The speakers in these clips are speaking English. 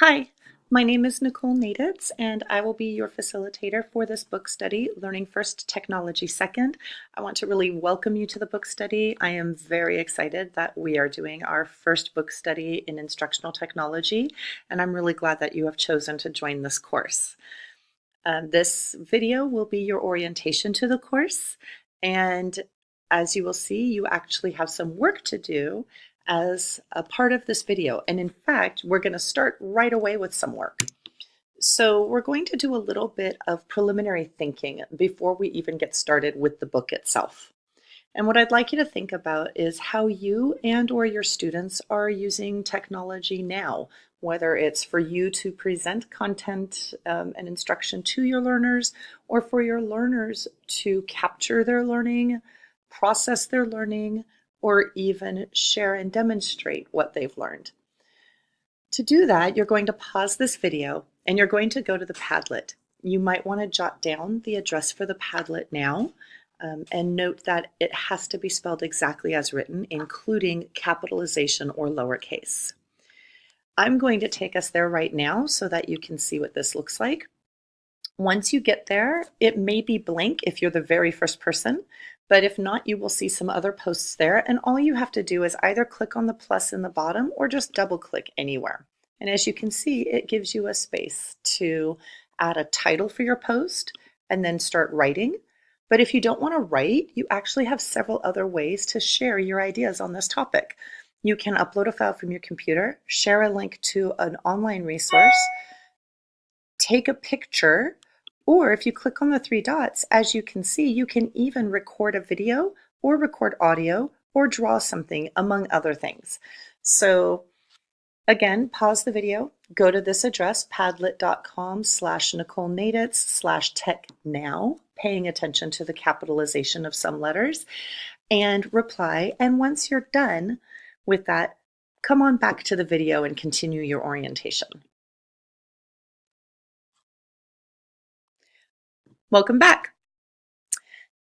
Hi, my name is Nicole Naditz, and I will be your facilitator for this book study, Learning First, Technology Second. I want to really welcome you to the book study. I am very excited that we are doing our first book study in instructional technology, and I'm really glad that you have chosen to join this course. This video will be your orientation to the course, and as you will see, you actually have some work to do as a part of this video. And in fact, we're going to start right away with some work. So we're going to do a little bit of preliminary thinking before we even get started with the book itself. And what I'd like you to think about is how you and or your students are using technology now, whether it's for you to present content and instruction to your learners, or for your learners to capture their learning, process their learning, or even share and demonstrate what they've learned. To do that, you're going to pause this video and you're going to go to the Padlet. You might want to jot down the address for the Padlet now. And note that it has to be spelled exactly as written, including capitalization or lowercase. I'm going to take us there right now so that you can see what this looks like. Once you get there, it may be blank if you're the very first person, but if not, you will see some other posts there, and all you have to do is either click on the plus in the bottom or just double click anywhere. And as you can see, it gives you a space to add a title for your post and then start writing. But if you don't want to write, you actually have several other ways to share your ideas on this topic. You can upload a file from your computer, share a link to an online resource, take a picture, or if you click on the three dots, as you can see, you can even record a video or record audio or draw something, among other things. So again, pause the video, go to this address, padlet.com/NicoleNaditz/technow, paying attention to the capitalization of some letters, and reply. And once you're done with that, come on back to the video and continue your orientation. Welcome back.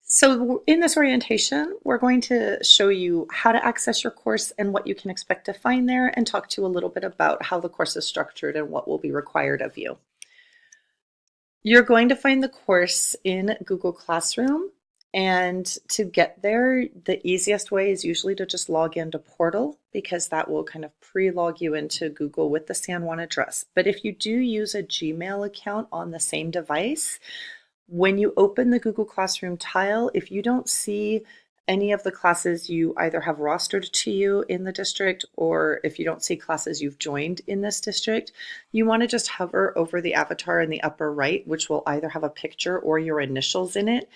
So in this orientation, we're going to show you how to access your course and what you can expect to find there, and talk to you a little bit about how the course is structured and what will be required of you. You're going to find the course in Google Classroom, and to get there, the easiest way is usually to just log into Portal, because that will kind of pre-log you into Google with the San Juan address. But if you do use a Gmail account on the same device, when you open the Google Classroom tile, if you don't see any of the classes you either have rostered to you in the district, or if you don't see classes you've joined in this district, you want to just hover over the avatar in the upper right, which will either have a picture or your initials in it,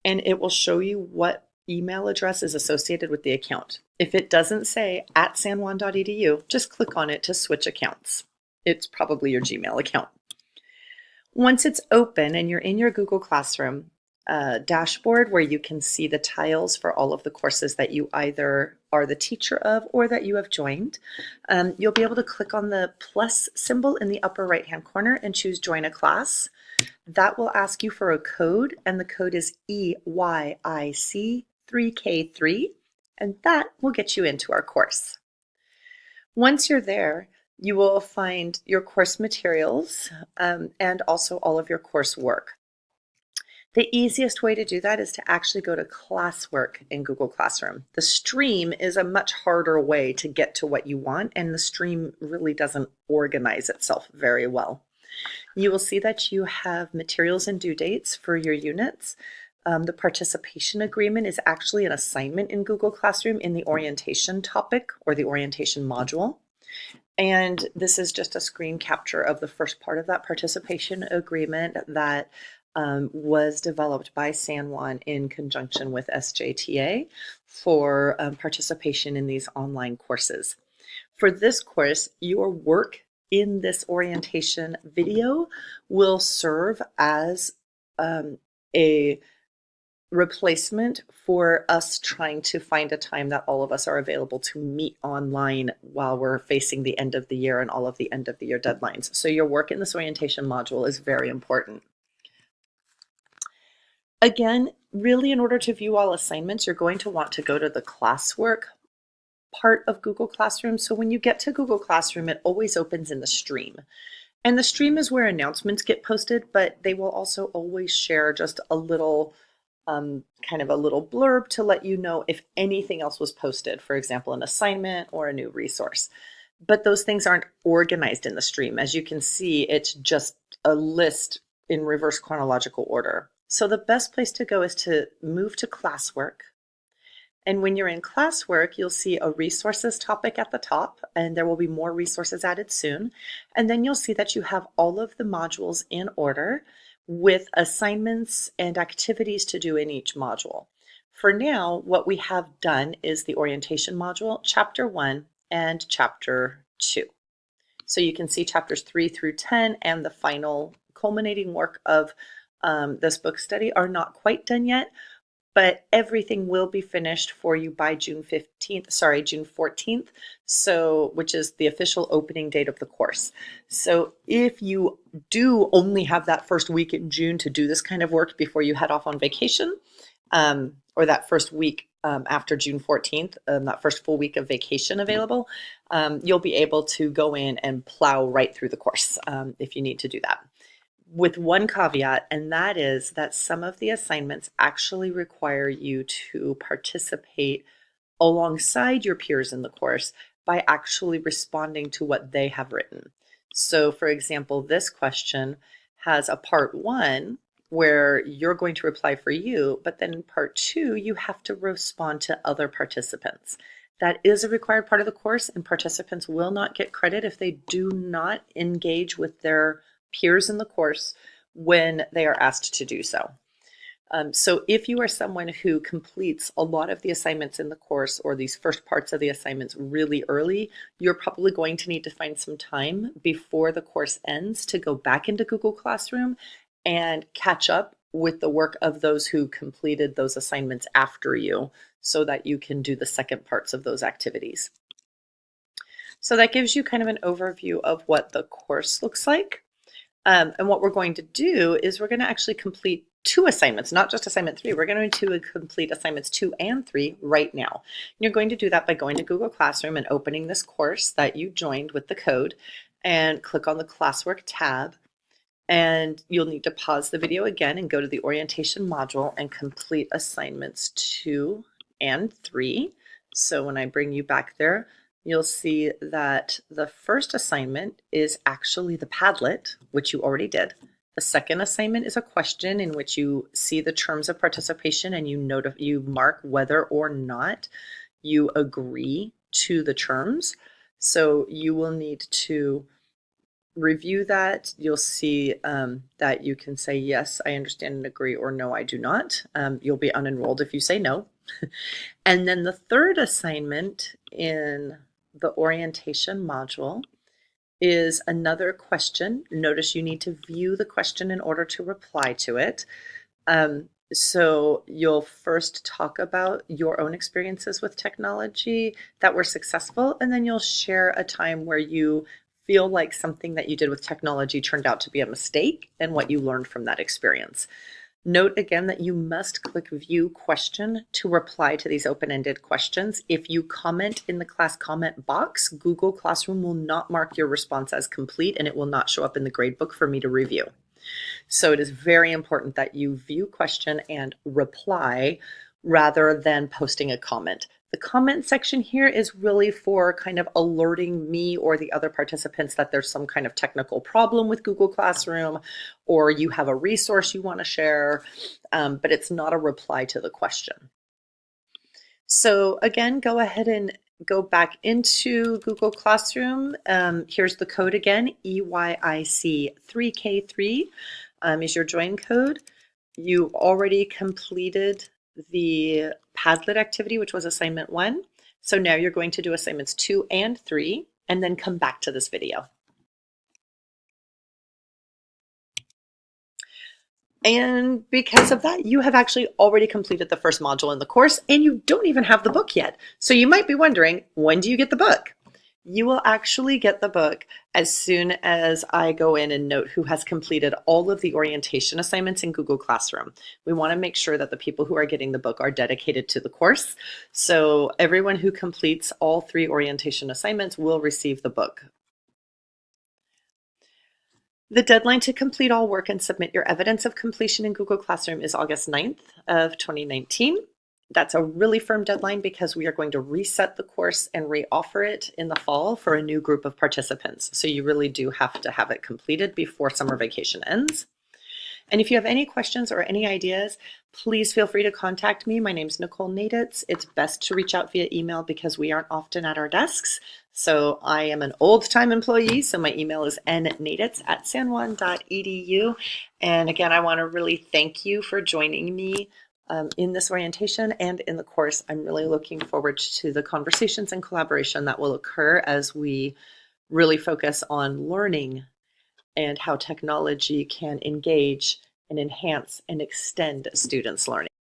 and it will show you what email address is associated with the account. If it doesn't say @sanjuan.edu, just click on it to switch accounts. It's probably your Gmail account. Once it's open and you're in your Google Classroom dashboard where you can see the tiles for all of the courses that you either are the teacher of or that you have joined, you'll be able to click on the plus symbol in the upper right-hand corner and choose Join a Class. That will ask you for a code, and the code is EYIC3K3, and that will get you into our course. Once you're there, you will find your course materials and also all of your coursework. The easiest way to do that is to actually go to classwork in Google Classroom. The stream is a much harder way to get to what you want, and the stream really doesn't organize itself very well. You will see that you have materials and due dates for your units. The participation agreement is actually an assignment in Google Classroom in the orientation topic or the orientation module. And this is just a screen capture of the first part of that participation agreement that was developed by San Juan in conjunction with SJTA for participation in these online courses. For this course, your work in this orientation video will serve as a replacement for us trying to find a time that all of us are available to meet online while we're facing the end of the year and all of the end of the year deadlines. So your work in this orientation module is very important. Again, really, in order to view all assignments, you're going to want to go to the classwork part of Google Classroom. So when you get to Google Classroom, it always opens in the stream. And the stream is where announcements get posted, but they will also always share just a little kind of a little blurb to let you know if anything else was posted, for example, an assignment or a new resource. But those things aren't organized in the stream. As you can see, it's just a list in reverse chronological order. So the best place to go is to move to classwork. And when you're in classwork, you'll see a resources topic at the top, and there will be more resources added soon. And then you'll see that you have all of the modules in order with assignments and activities to do in each module. For now, what we have done is the orientation module, chapter 1 and chapter 2. So you can see chapters 3 through 10 and the final culminating work of this book study are not quite done yet, but everything will be finished for you by June 14th, so which is the official opening date of the course. So if you do only have that first week in June to do this kind of work before you head off on vacation, or that first week after June 14th, that first full week of vacation available, you'll be able to go in and plow right through the course if you need to do that. With one caveat, and that is that some of the assignments actually require you to participate alongside your peers in the course by actually responding to what they have written. So, for example, this question has a part 1 where you're going to reply for you, but then in part 2, you have to respond to other participants. That is a required part of the course, and participants will not get credit if they do not engage with their peers in the course when they are asked to do so. So if you are someone who completes a lot of the assignments in the course or these first parts of the assignments really early, you're probably going to need to find some time before the course ends to go back into Google Classroom and catch up with the work of those who completed those assignments after you so that you can do the second parts of those activities. So that gives you kind of an overview of what the course looks like. And what we're going to do is we're going to actually complete 2 assignments, not just assignment 3. We're going to complete assignments 2 and 3 right now. You're going to do that by going to Google Classroom and opening this course that you joined with the code and click on the Classwork tab. And you'll need to pause the video again and go to the orientation module and complete assignments 2 and 3. So when I bring you back there, you'll see that the first assignment is actually the Padlet, which you already did. The second assignment is a question in which you see the terms of participation and you mark whether or not you agree to the terms. So you will need to review that. You'll see that you can say, yes, I understand and agree, or no, I do not. You'll be unenrolled if you say no. And then the third assignment in the orientation module is another question. Notice you need to view the question in order to reply to it. So you'll first talk about your own experiences with technology that were successful, and then you'll share a time where you feel like something that you did with technology turned out to be a mistake and what you learned from that experience. Note again that you must click View Question to reply to these open-ended questions. If you comment in the class comment box, Google Classroom will not mark your response as complete and it will not show up in the gradebook for me to review. So it is very important that you view question and reply rather than posting a comment. The comment section here is really for kind of alerting me or the other participants that there's some kind of technical problem with Google Classroom, or you have a resource you want to share, but it's not a reply to the question. So again, go ahead and go back into Google Classroom. Here's the code again, EYIC3K3 is your join code. You already completed the Padlet activity, which was assignment 1. So now you're going to do assignments 2 and 3, and then come back to this video. And because of that, you have actually already completed the first module in the course, and you don't even have the book yet. So you might be wondering, when do you get the book? You will actually get the book as soon as I go in and note who has completed all of the orientation assignments in Google Classroom. We want to make sure that the people who are getting the book are dedicated to the course. So everyone who completes all 3 orientation assignments will receive the book. The deadline to complete all work and submit your evidence of completion in Google Classroom is August 9th of 2019. That's a really firm deadline because we are going to reset the course and reoffer it in the fall for a new group of participants. So you really do have to have it completed before summer vacation ends. And if you have any questions or any ideas, please feel free to contact me. My name's Nicole Naditz. It's best to reach out via email because we aren't often at our desks. So I am an old-time employee, so my email is nnaditz@sanjuan.edu. And again, I want to really thank you for joining me in this orientation and in the course. I'm really looking forward to the conversations and collaboration that will occur as we really focus on learning and how technology can engage and enhance and extend students' learning.